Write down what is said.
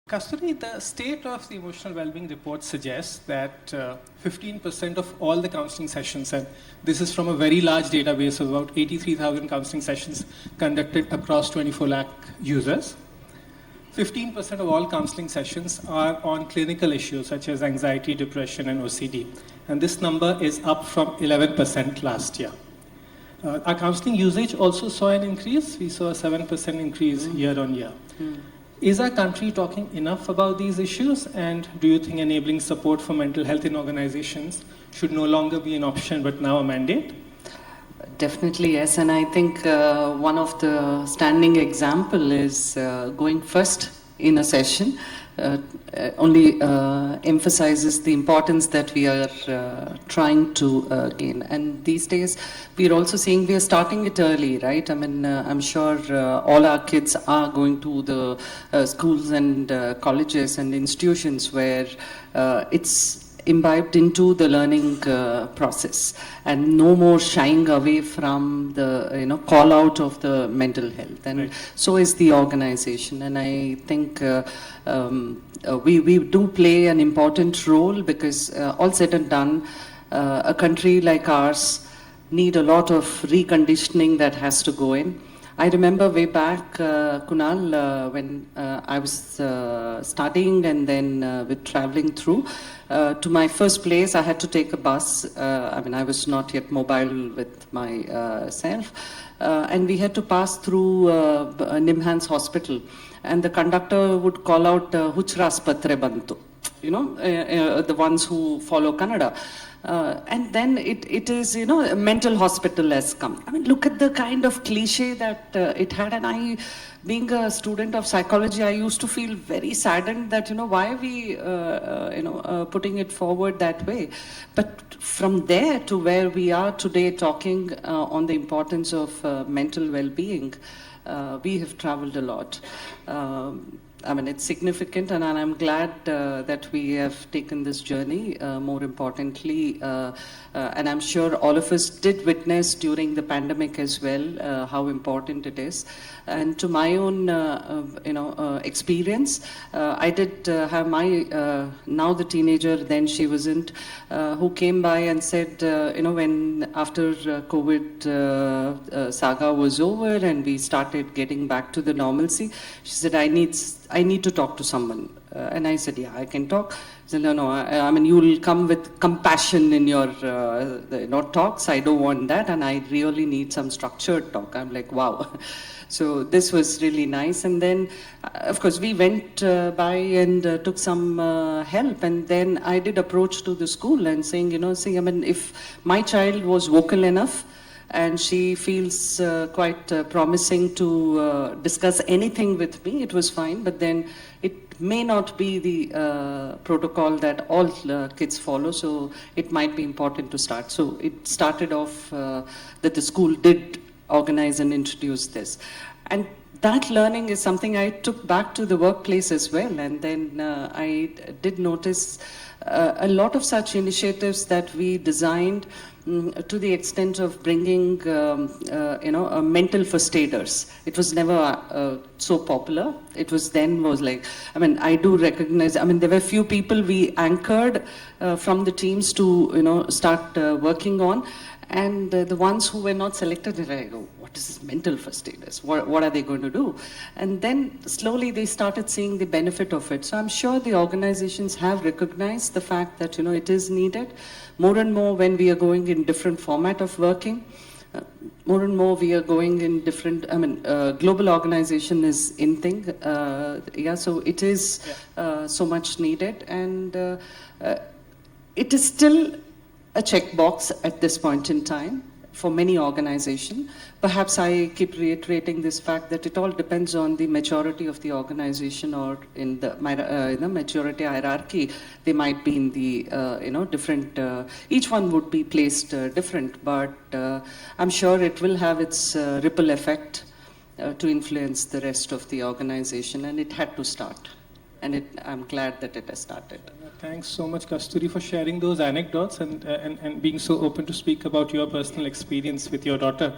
Kasturi, the State of the Emotional Wellbeing report suggests that 15% of all the counseling sessions, and this is from a very large database of about 83,000 counseling sessions conducted across 24 lakh users, 15% of all counseling sessions are on clinical issues such as anxiety, depression, and OCD. And this number is up from 11% last year. Our counseling usage also saw an increase. We saw a 7% increase year on year. Is our country talking enough about these issues? And do you think enabling support for mental health in organizations should no longer be an option but now a mandate? Definitely, yes. And I think one of the standing example is going first in a session only emphasizes the importance that we are trying to gain. And these days, we are also seeing we are starting it early, right? I mean, I'm sure all our kids are going to the schools and colleges and institutions where it's imbibed into the learning process, and no more shying away from the call out of the mental health, and right. So is the organization. And I think we do play an important role, because all said and done, a country like ours need a lot of reconditioning that has to go in. I remember way back, Kunal, when I was studying and then with traveling through, to my first place, I had to take a bus. I mean, I was not yet mobile with myself. And we had to pass through Nimhans Hospital. And the conductor would call out, 𝗪𝘗𝗏𝗪𝘳𝗏𝗏 bantu, the ones who follow Kannada. And then it is, a mental hospital has come. I mean, look at the kind of cliche that it had. And I, being a student of psychology, I used to feel very saddened that, why are we, putting it forward that way? But from there to where we are today talking on the importance of mental well-being, we have traveled a lot. I mean, it's significant, and I'm glad that we have taken this journey, more importantly. And I'm sure all of us did witness during the pandemic as well how important it is. And to my own, experience, I did have my, now the teenager, then she wasn't, who came by and said, when after COVID saga was over and we started getting back to the normalcy, she said, I need to talk to someone. And I said, yeah, I can talk. She said, no, I mean, you will come with compassion in your talks. I don't want that, and I really need some structured talk. I'm like, wow. So this was really nice. And then, of course, we went by and took some help. And then I did approach to the school and saying, I mean, if my child was vocal enough, and she feels quite promising to discuss anything with me, it was fine. But then it may not be the protocol that all kids follow, so it might be important to start. So it started off that the school did organize and introduce this. And that learning is something I took back to the workplace as well. And then I did notice a lot of such initiatives that we designed to the extent of bringing, mental first aiders. It was never so popular. It was like, I mean, I do recognize, I mean, there were few people we anchored from the teams to, start working on. And the ones who were not selected, I go, what is this mental first aiders? What are they going to do? And then slowly they started seeing the benefit of it. So I'm sure the organizations have recognized the fact that, it is needed. More and more when we are going in different format of working, more and more we are going in different, I mean, global organization is in thing. So it is so much needed. And it is still a checkbox at this point in time for many organizations. Perhaps I keep reiterating this fact that it all depends on the maturity of the organization, or in the maturity hierarchy, they might be in the different. Each one would be placed different, but I'm sure it will have its ripple effect to influence the rest of the organization, and it had to start. And I'm glad that it has started. Thanks so much, Kasturi, for sharing those anecdotes and being so open to speak about your personal experience with your daughter.